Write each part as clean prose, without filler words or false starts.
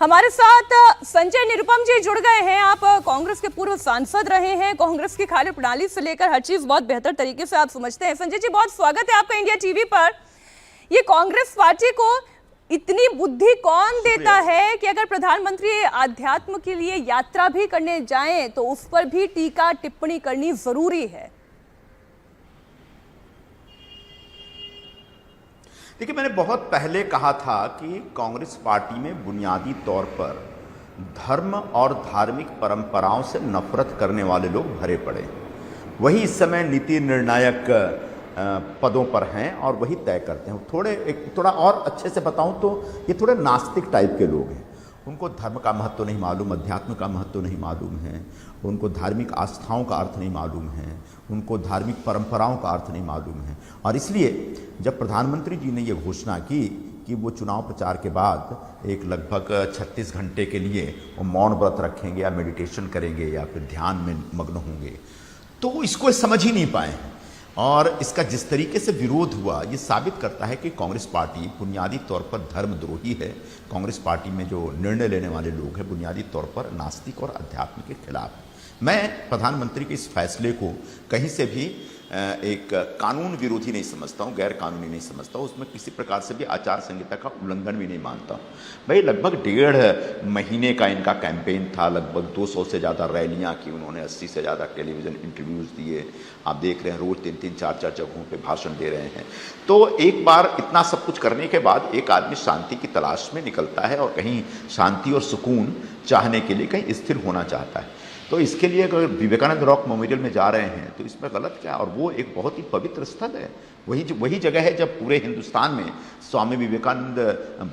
हमारे साथ संजय निरुपम जी जुड़ गए हैं। आप कांग्रेस के पूर्व सांसद रहे हैं। कांग्रेस की कार्य प्रणाली से लेकर हर चीज बहुत बेहतर तरीके से आप समझते हैं। संजय जी, बहुत स्वागत है आपका इंडिया टीवी पर। ये कांग्रेस पार्टी को इतनी बुद्धि कौन देता है कि अगर प्रधानमंत्री आध्यात्म के लिए यात्रा भी करने जाएं तो उस पर भी टीका टिप्पणी करनी जरूरी है? देखिए, मैंने बहुत पहले कहा था कि कांग्रेस पार्टी में बुनियादी तौर पर धर्म और धार्मिक परंपराओं से नफरत करने वाले लोग भरे पड़े। वही इस समय नीति निर्णायक पदों पर हैं और वही तय करते हैं। थोड़ा और अच्छे से बताऊं तो ये थोड़े नास्तिक टाइप के लोग हैं। उनको धर्म का महत्व नहीं मालूम, अध्यात्म का महत्व नहीं मालूम है, उनको धार्मिक आस्थाओं का अर्थ नहीं मालूम है, उनको धार्मिक परंपराओं का अर्थ नहीं मालूम है। और इसलिए जब प्रधानमंत्री जी ने ये घोषणा की कि वो चुनाव प्रचार के बाद एक लगभग 36 घंटे के लिए वो मौन व्रत रखेंगे या मेडिटेशन करेंगे या फिर ध्यान में मग्न होंगे, तो इसको समझ ही नहीं पाए हैं। और इसका जिस तरीके से विरोध हुआ ये साबित करता है कि कांग्रेस पार्टी बुनियादी तौर पर धर्मद्रोही है। कांग्रेस पार्टी में जो निर्णय लेने वाले लोग हैं बुनियादी तौर पर नास्तिक और अध्यात्म के खिलाफ हैं। मैं प्रधानमंत्री के इस फैसले को कहीं से भी एक कानून विरोधी नहीं समझता हूँ, गैर कानूनी नहीं समझता हूँ। उसमें किसी प्रकार से भी आचार संहिता का उल्लंघन भी नहीं मानता हूँ। भाई, लगभग 1.5 महीने का इनका कैंपेन था, लगभग 200 से ज़्यादा रैलियाँ की उन्होंने, 80 से ज़्यादा टेलीविज़न इंटरव्यूज़ दिए। आप देख रहे हैं रोज़ 3-3, 4-4 जगहों पे भाषण दे रहे हैं। तो एक बार इतना सब कुछ करने के बाद एक आदमी शांति की तलाश में निकलता है और कहीं शांति और सुकून चाहने के लिए कहीं स्थिर होना चाहता है। तो इसके लिए अगर विवेकानंद रॉक मेमोरियल में जा रहे हैं तो इसमें गलत क्या? और वो एक बहुत ही पवित्र स्थल है। वही जगह है जब पूरे हिंदुस्तान में स्वामी विवेकानंद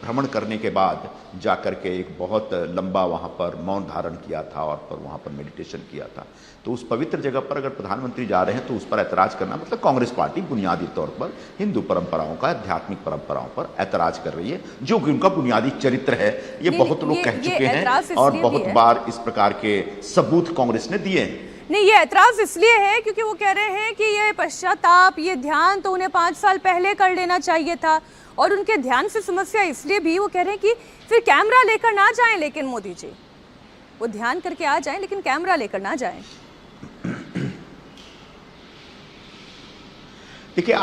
भ्रमण करने के बाद जा कर के एक बहुत लंबा वहाँ पर मौन धारण किया था और पर वहाँ पर मेडिटेशन किया था। तो उस पवित्र जगह पर अगर प्रधानमंत्री जा रहे हैं तो उस पर ऐतराज़ करना मतलब कांग्रेस पार्टी बुनियादी तौर पर हिंदू परंपराओं का, आध्यात्मिक परंपराओं पर ऐतराज़ कर रही है, जो कि उनका बुनियादी चरित्र है। ये बहुत लोग कह चुके हैं और बहुत बार इस प्रकार के सबूत कांग्रेस ने दिए हैं। नहीं, ये ऐतराज इसलिए है क्योंकि वो कह रहे हैं कि ये पश्चाताप, ये ध्यान तो उन्हें 5 साल पहले कर लेना चाहिए था। और उनके ध्यान से समस्या इसलिए भी वो कह रहे हैं कि फिर कैमरा लेकर ना जाएं, लेकिन मोदी जी वो ध्यान करके आ जाएं लेकिन कैमरा लेकर ना जाएं। देखिए,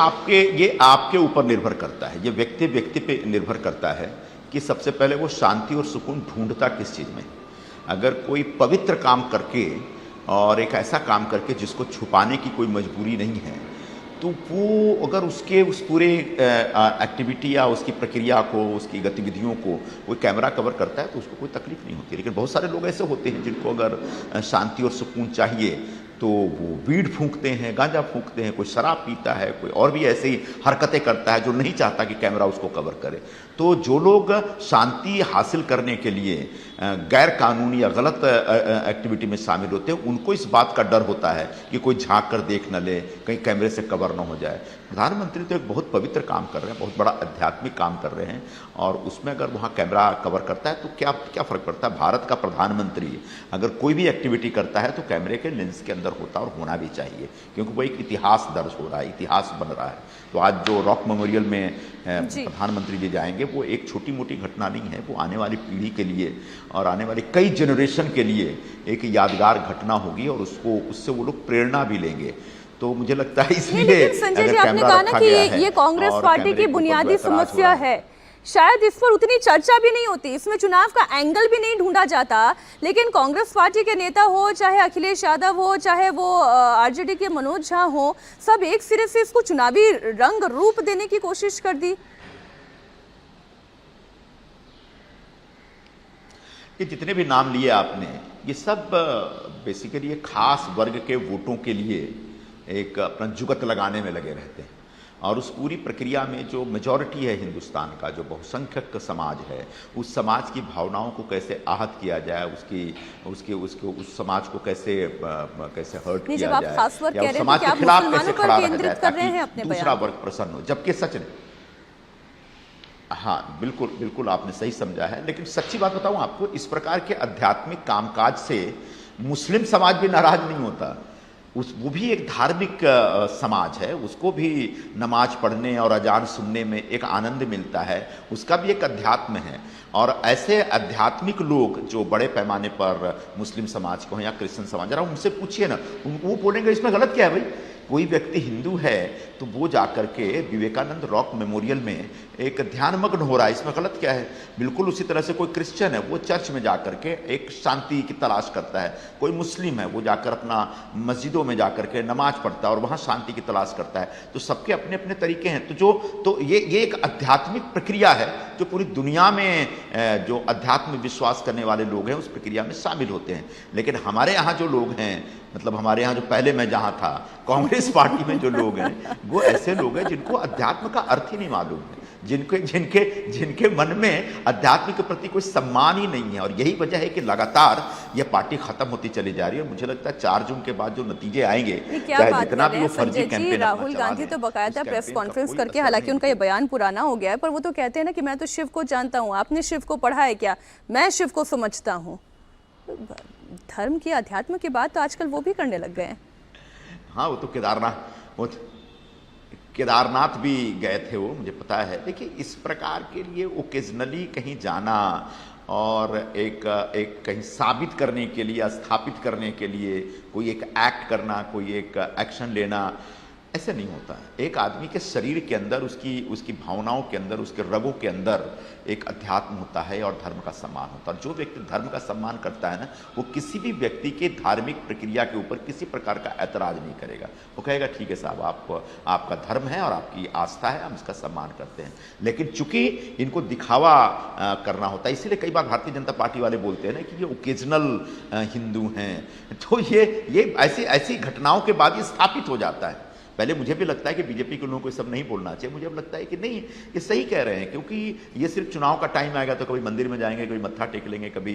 ये आपके ऊपर निर्भर करता है, ये व्यक्ति पे निर्भर करता है कि सबसे पहले वो शांति और सुकून ढूंढता किस चीज़ में। अगर कोई पवित्र काम करके और एक ऐसा काम करके जिसको छुपाने की कोई मजबूरी नहीं है, तो वो अगर उसके उस पूरे एक्टिविटी या उसकी प्रक्रिया को, उसकी गतिविधियों को कोई कैमरा कवर करता है तो उसको कोई तकलीफ नहीं होती। लेकिन बहुत सारे लोग ऐसे होते हैं जिनको अगर शांति और सुकून चाहिए तो वो वीड फूंकते हैं, गांजा फूंकते हैं, कोई शराब पीता है, कोई और भी ऐसे ही हरकतें करता है जो नहीं चाहता कि कैमरा उसको कवर करे। तो जो लोग शांति हासिल करने के लिए गैर कानूनी या गलत एक्टिविटी में शामिल होते हैं, उनको इस बात का डर होता है कि कोई झांक कर देख न ले, कहीं कैमरे से कवर न हो जाए। प्रधानमंत्री तो एक बहुत पवित्र काम कर रहे हैं, बहुत बड़ा आध्यात्मिक काम कर रहे हैं, और उसमें अगर वहाँ कैमरा कवर करता है तो क्या फ़र्क पड़ता है? भारत का प्रधानमंत्री अगर कोई भी एक्टिविटी करता है तो कैमरे के लेंस के अंदर होता है और होना भी चाहिए, क्योंकि वो एक इतिहास दर्ज हो रहा है, इतिहास बन रहा है। तो आज जो रॉक मेमोरियल में प्रधानमंत्री जी जाएंगे वो एक छोटी मोटी घटना नहीं है, वो आने वाली पीढ़ी के लिए और आने वाली कई जनरेशन के लिए एक यादगार घटना होगी और उससे वो लोग प्रेरणा भी लेंगे। तो मुझे लगता है इसलिए संजय जी, आपने कहा ना कि ये कांग्रेस पार्टी की बुनियादी समस्या है, शायद इस पर उतनी चर्चा भी नहीं होती, इसमें चुनाव का एंगल भी नहीं ढूंढा जाता। लेकिन कांग्रेस पार्टी के नेता हो, चाहे अखिलेश यादव हो, चाहे वो आरजेडी के मनोज झा हो, सब एक सिरे से इसको चुनावी रंग रूप देने की कोशिश कर दी। ये जितने भी नाम लिए आपने, ये सब बेसिकली एक खास वर्ग के वोटों के लिए एक अपना जुगत लगाने में लगे रहते हैं। और उस पूरी प्रक्रिया में जो मेजॉरिटी है हिंदुस्तान का, जो बहुसंख्यक समाज है, उस समाज की भावनाओं को कैसे आहत किया जाए, उस समाज को कैसे हर्ट किया जाए, या उस समाज के खिलाफ कैसे खड़ा रहा जाए ताकि दूसरा वर्ग प्रसन्न हो। जबकि सच नहीं, हाँ बिल्कुल आपने सही समझा है। लेकिन सच्ची बात बताऊं आपको, इस प्रकार के आध्यात्मिक कामकाज से मुस्लिम समाज भी नाराज नहीं होता। वो भी एक धार्मिक समाज है, उसको भी नमाज पढ़ने और अजान सुनने में एक आनंद मिलता है, उसका भी एक अध्यात्म है। और ऐसे आध्यात्मिक लोग जो बड़े पैमाने पर मुस्लिम समाज को हैं या क्रिश्चियन समाज, जरा उनसे पूछिए ना, वो बोलेंगे इसमें गलत क्या है भाई। कोई व्यक्ति हिंदू है तो वो जाकर के विवेकानंद रॉक मेमोरियल में एक ध्यानमग्न हो रहा है, इसमें गलत क्या है। बिल्कुल उसी तरह से कोई क्रिश्चियन है वो चर्च में जाकर के एक शांति की तलाश करता है, कोई मुस्लिम है वो जाकर अपना मस्जिदों में जाकर के नमाज पढ़ता है और वहाँ शांति की तलाश करता है। तो सबके अपने अपने तरीके हैं। तो ये एक आध्यात्मिक प्रक्रिया है जो पूरी दुनिया में जो अध्यात्म विश्वास करने वाले लोग हैं उस प्रक्रिया में शामिल होते हैं। लेकिन हमारे यहाँ जो लोग हैं, मतलब हमारे यहाँ जो पहले मैं जहाँ था कांग्रेस पार्टी में जो लोग हैं वो ऐसे लोग हैं जिनको अध्यात्म का अर्थ ही नहीं मालूम है, जिनके मन में अध्यात्म के प्रति कोई सम्मान ही नहीं है। और यही वजह है कि लगातार ये पार्टी खत्म होती चली जा रही है। मुझे लगता है 4 जून के बाद जो नतीजे आएंगे, चाहे जितना भी वो फर्जी कैंपेन, राहुल गांधी तो बकायदा प्रेस कॉन्फ्रेंस करके, हालांकि उनका ये बयान पुराना हो गया है, पर वो तो कहते हैं ना कि मैं तो शिव को जानता हूँ, आपने शिव को पढ़ा है क्या, मैं शिव को समझता हूँ। धर्म की, अध्यात्म की बात तो आजकल वो भी करने लग गए हैं। हाँ, वो तो केदारनाथ भी गए थे वो, मुझे पता है। देखिए, इस प्रकार के लिए ओकेजनली कहीं जाना और एक कहीं साबित करने के लिए, स्थापित करने के लिए कोई एक एक्ट करना, कोई एक एक्शन लेना, ऐसे नहीं होता है। एक आदमी के शरीर के अंदर, उसकी भावनाओं के अंदर, उसके रगों के अंदर एक अध्यात्म होता है और धर्म का सम्मान होता है। जो व्यक्ति धर्म का सम्मान करता है ना, वो किसी भी व्यक्ति के धार्मिक प्रक्रिया के ऊपर किसी प्रकार का ऐतराज नहीं करेगा। वो कहेगा ठीक है साहब, आपका धर्म है और आपकी आस्था है, हम इसका सम्मान करते हैं। लेकिन चूंकि इनको दिखावा करना होता है, इसीलिए कई बार भारतीय जनता पार्टी वाले बोलते हैं ना कि ये ओकेजनल हिंदू हैं। तो ये ऐसी घटनाओं के बाद ये स्थापित हो जाता है। पहले मुझे भी लगता है कि बीजेपी के लोगों को सब नहीं बोलना चाहिए, मुझे अब लगता है कि नहीं, ये सही कह रहे हैं, क्योंकि ये सिर्फ चुनाव का टाइम आएगा तो कभी मंदिर में जाएंगे, कभी मत्था टेक लेंगे, कभी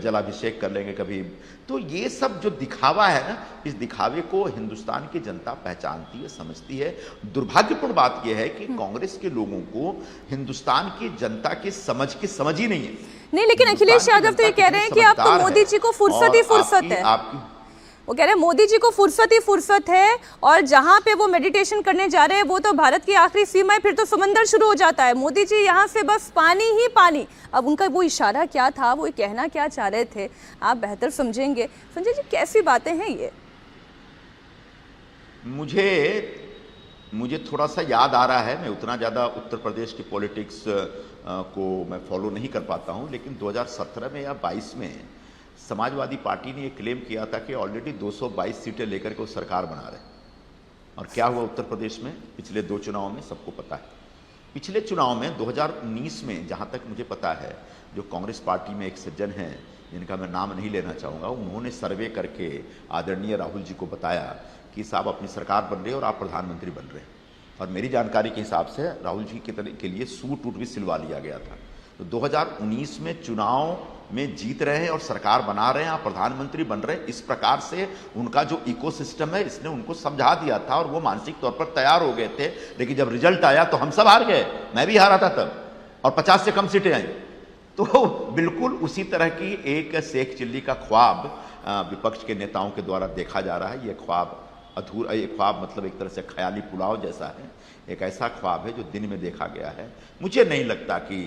जलाभिषेक कर लेंगे, कभी। तो ये सब जो दिखावा है ना, इस दिखावे को हिंदुस्तान की जनता पहचानती है, समझती है। दुर्भाग्यपूर्ण बात यह है कि कांग्रेस के लोगों को हिंदुस्तान की जनता की समझ ही नहीं है। नहीं, लेकिन अखिलेश यादव तो ये कह रहे हैं कि अब तो मोदी जी को फुर्सत ही फुर्सत है। वो कह रहे हैं मोदी जी को फुर्सत ही फुर्सत है, और जहां पे वो मेडिटेशन करने जा रहे हैं वो तो भारत की आखिरी सीमा है, फिर तो समंदर शुरू हो जाता है। मोदी जी यहाँ से बस पानी ही पानी। अब उनका वो इशारा क्या था, वो कहना क्या चाह रहे थे, आप बेहतर समझेंगे। संजय जी, कैसी बातें हैं ये? मुझे थोड़ा सा याद आ रहा है, मैं उतना ज़्यादा उत्तर प्रदेश की पॉलिटिक्स को मैं फॉलो नहीं कर पाता हूँ, लेकिन 2017 में या 22 में समाजवादी पार्टी ने ये क्लेम किया था कि ऑलरेडी 222 सीटें लेकर के वो सरकार बना रहे। और क्या हुआ उत्तर प्रदेश में पिछले 2 चुनाव में, सबको पता है। पिछले चुनाव में 2019 में, जहाँ तक मुझे पता है, जो कांग्रेस पार्टी में एक सज्जन हैं जिनका मैं नाम नहीं लेना चाहूँगा, उन्होंने सर्वे करके आदरणीय राहुल जी को बताया कि साहब अपनी सरकार बन रही है और आप प्रधानमंत्री बन रहे हैं। और मेरी जानकारी के हिसाब से राहुल जी के लिए सूट वूट भी सिलवा लिया गया था। तो 2019 में चुनाव में जीत रहे हैं और सरकार बना रहे हैं, आप प्रधानमंत्री बन रहे हैं। इस प्रकार से उनका जो इकोसिस्टम है, इसने उनको समझा दिया था और वो मानसिक तौर पर तैयार हो गए थे। लेकिन जब रिजल्ट आया तो हम सब हार गए, मैं भी हारा था तब, और 50 से कम सीटें आई। तो बिल्कुल उसी तरह की एक शेख चिल्ली का ख्वाब विपक्ष के नेताओं के द्वारा देखा जा रहा है। ये ख्वाब अधूरा, ये ख्वाब मतलब एक तरह से ख्याली पुलाव जैसा है, एक ऐसा ख्वाब है जो दिन में देखा गया है। मुझे नहीं लगता कि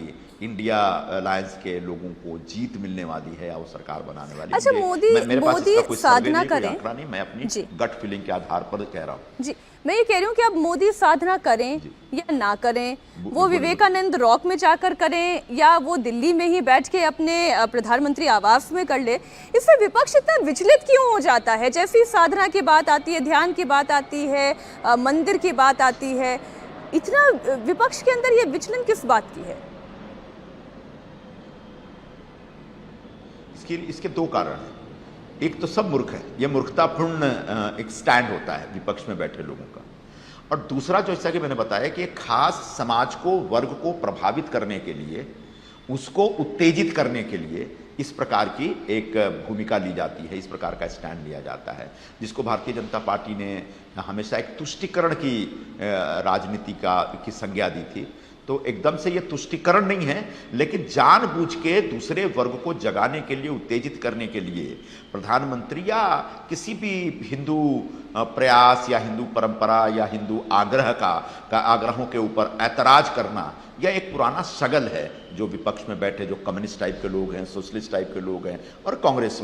इंडिया अलायंस के लोगों को जीत मिलने वाली है या वो सरकार बनाने वाली है। अच्छा, मोदी साधना करें, नहीं, मैं अपनी गट फीलिंग के आधार पर कह रहा हूँ। जी, मैं ये कह रही हूँ कि अब मोदी साधना करें या ना करें, वो विवेकानंद रॉक में जाकर करें या वो दिल्ली में ही बैठ के अपने प्रधानमंत्री आवास में कर ले, इससे विपक्ष इतना विचलित क्यों हो जाता है? जैसे ही साधना की बात आती है, ध्यान की बात आती है, मंदिर की बात आती है, इतना विपक्ष के अंदर ये विचलन किस बात की है? इसके 2 कारण हैं। एक तो सब मूर्ख है, यह मूर्खतापूर्ण एक स्टैंड होता है विपक्ष में बैठे लोगों का। और दूसरा, जो जैसा कि मैंने बताया कि एक खास समाज को, वर्ग को प्रभावित करने के लिए, उसको उत्तेजित करने के लिए इस प्रकार की एक भूमिका ली जाती है, इस प्रकार का स्टैंड लिया जाता है, जिसको भारतीय जनता पार्टी ने हमेशा एक तुष्टीकरण की राजनीति की संज्ञा दी थी। तो एकदम से ये तुष्टिकरण नहीं है, लेकिन जानबूझ के दूसरे वर्ग को जगाने के लिए, उत्तेजित करने के लिए प्रधानमंत्री या किसी भी हिंदू प्रयास या हिंदू परंपरा या हिंदू का आग्रहों के ऊपर ऐतराज करना यह एक पुराना शगल है जो विपक्ष में बैठे जो कम्युनिस्ट टाइप के लोग हैं, सोशलिस्ट टाइप के लोग हैं और कांग्रेस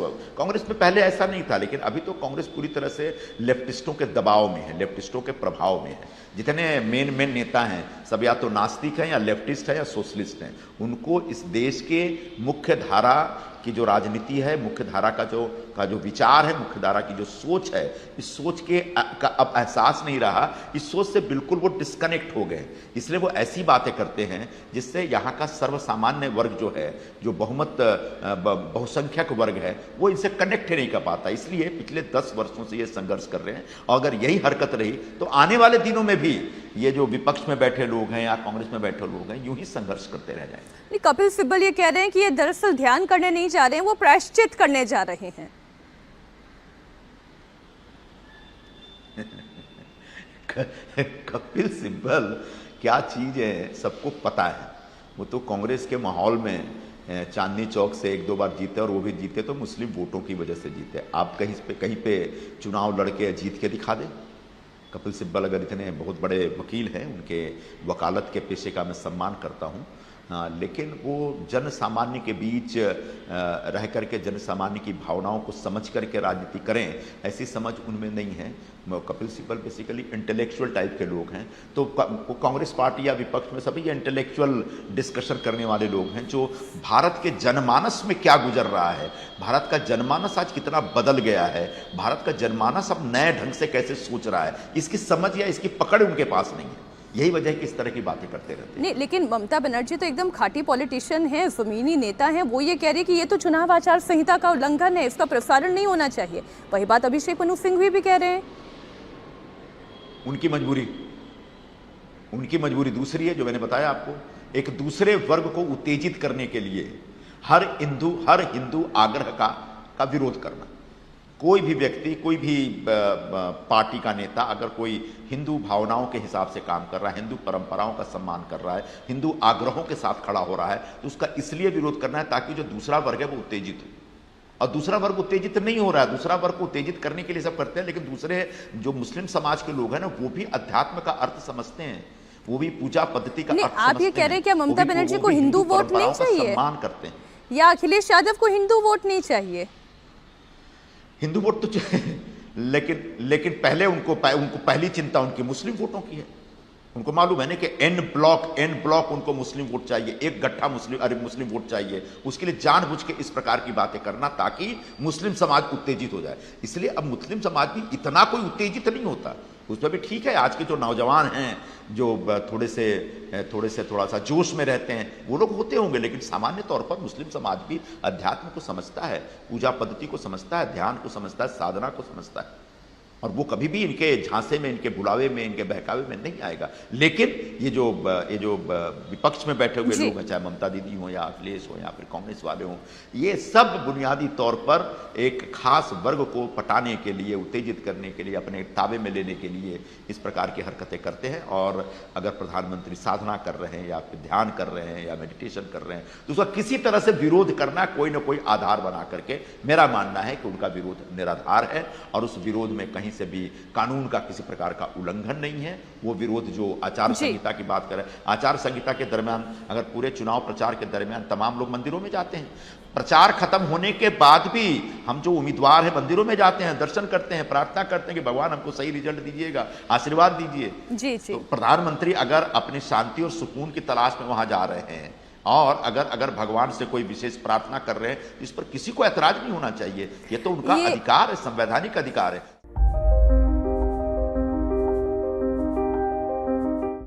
में पहले ऐसा नहीं था, लेकिन अभी तो कांग्रेस पूरी तरह से लेफ्टिस्टों के दबाव में है, लेफ्टिस्टों के प्रभाव में है। जितने मेन नेता हैं सब या तो नास्तिक हैं या लेफ्टिस्ट हैं या सोशलिस्ट हैं। उनको इस देश के मुख्य धारा की जो राजनीति है, मुख्य धारा का जो विचार है, मुख्य धारा की जो सोच है, इस सोच का अब एहसास नहीं रहा। इस सोच से बिल्कुल वो डिस्कनेक्ट हो गए, इसलिए वो ऐसी बातें करते हैं जिससे यहाँ का सर्वसामान्य वर्ग जो है, जो बहुसंख्यक वर्ग है, वो इनसे कनेक्ट ही नहीं कर पाता। इसलिए पिछले 10 वर्षों से ये संघर्ष कर रहे हैं और अगर यही हरकत रही तो आने वाले दिनों में भी ये जो विपक्ष में बैठे लोग हैं या कांग्रेस में बैठे लोग हैं यूं ही संघर्ष करते रह जाएंगे। कपिल सिब्बल ये कह रहे हैं कि ये दरअसल ध्यान करने नहीं जा रहे हैं, वो प्रायश्चित करने जा रहे हैं। कपिल सिब्बल क्या चीज है सबको पता है। वो तो कांग्रेस के माहौल में चांदनी चौक से 1-2 बार जीते और वो भी जीते तो मुस्लिम वोटों की वजह से जीते। आप कहीं पे चुनाव लड़के जीत के दिखा दें। कपिल सिब्बल अगर इतने बहुत बड़े वकील हैं, उनके वकालत के पेशे का मैं सम्मान करता हूं, लेकिन वो जन सामान्य के बीच रह करके जन सामान्य की भावनाओं को समझ करके राजनीति करें, ऐसी समझ उनमें नहीं है। Kapil Sibal basically intellectual type के लोग हैं, तो कांग्रेस पार्टी या विपक्ष में सभी ये इंटेलेक्चुअल डिस्कशन करने वाले लोग हैं जो भारत के जनमानस में क्या गुजर रहा है, भारत का जनमानस आज कितना बदल गया है, भारत का जनमानस अब नए ढंग से कैसे सोच रहा है, इसकी समझ या इसकी पकड़ उनके पास नहीं है। यही वजह है कि इस तरह की बातें करते रहते हैं। नहीं, लेकिन ममता बनर्जी तो एकदम खाटी पॉलिटिशियन है, जमीनी नेता है। वो ये कह रही कि ये तो चुनाव आचार संहिता का उल्लंघन है, इसका प्रसारण नहीं होना चाहिए। वही बात अभिषेक मनु सिंघवी भी कह रहे हैं। उनकी मजबूरी दूसरी है, जो मैंने बताया आपको, एक दूसरे वर्ग को उत्तेजित करने के लिए हर हिंदू आग्रह का विरोध करना। कोई भी व्यक्ति, कोई भी पार्टी का नेता अगर कोई हिंदू भावनाओं के हिसाब से काम कर रहा है, हिंदू परंपराओं का सम्मान कर रहा है, हिंदू आग्रहों के साथ खड़ा हो रहा है, तो उसका इसलिए विरोध करना है ताकि जो दूसरा वर्ग है वो उत्तेजित हो। और दूसरा वर्ग उत्तेजित नहीं हो रहा है, दूसरा वर्ग को उत्तेजित करने के लिए सब करते हैं, लेकिन दूसरे जो मुस्लिम समाज के लोग हैं ना, वो भी अध्यात्म का अर्थ समझते हैं, वो भी पूजा पद्धति का अर्थ समझते हैं। आप ये कह रहे हैं क्या ममता बनर्जी को हिंदू वोट नहीं चाहिए, सम्मान करते हैं, या अखिलेश यादव को हिंदू वोट नहीं चाहिए? हिंदू वोट तो चाहिए, लेकिन पहले उनको पहली चिंता उनकी मुस्लिम वोटों की है। उनको मालूम है ना कि एन ब्लॉक उनको मुस्लिम वोट चाहिए, एक गट्ठा मुस्लिम वोट चाहिए। उसके लिए जानबूझ के इस प्रकार की बातें करना ताकि मुस्लिम समाज उत्तेजित हो जाए। इसलिए अब मुस्लिम समाज भी इतना कोई उत्तेजित नहीं होता, उसमें भी ठीक है। आज के जो नौजवान हैं जो थोड़ा सा जोश में रहते हैं, वो लोग होते होंगे, लेकिन सामान्य तौर पर मुस्लिम समाज भी अध्यात्म को समझता है, पूजा पद्धति को समझता है, ध्यान को समझता है, साधना को समझता है, और वो कभी भी इनके झांसे में, इनके बुलावे में, इनके बहकावे में नहीं आएगा। लेकिन ये जो विपक्ष में बैठे हुए लोग हैं, चाहे ममता दीदी हो या अखिलेश हो या फिर कांग्रेस वाले हों, ये सब बुनियादी तौर पर एक खास वर्ग को पटाने के लिए, उत्तेजित करने के लिए, अपने ताबे में लेने के लिए इस प्रकार की हरकतें करते हैं। और अगर प्रधानमंत्री साधना कर रहे हैं या फिर ध्यान कर रहे हैं या मेडिटेशन कर रहे हैं, तो उसका किसी तरह से विरोध करना कोई ना कोई आधार बना करके, मेरा मानना है कि उनका विरोध निराधार है और उस विरोध में कहीं से भी कानून का किसी प्रकार का उल्लंघन नहीं है। वो विरोध जो आचार संहिता की बात करें, आचार संहिता के दरमियान अगर पूरे चुनाव प्रचार के दरमियान तमाम लोग मंदिरों में जाते हैं, प्रचार खत्म होने के बाद भी हम जो उम्मीदवार हैं मंदिरों में जाते हैं, दर्शन करते हैं, प्रार्थना करते हैं कि भगवान हमको सही रिजल्ट दीजिएगा, आशीर्वाद दीजिए। जी। तो प्रधानमंत्री अगर अपनी शांति और सुकून की तलाश में वहां जा रहे हैं और अगर भगवान से कोई विशेष प्रार्थना कर रहे हैं, इस पर किसी को ऐतराज नहीं होना चाहिए। ये तो उनका अधिकार है, संवैधानिक अधिकार है।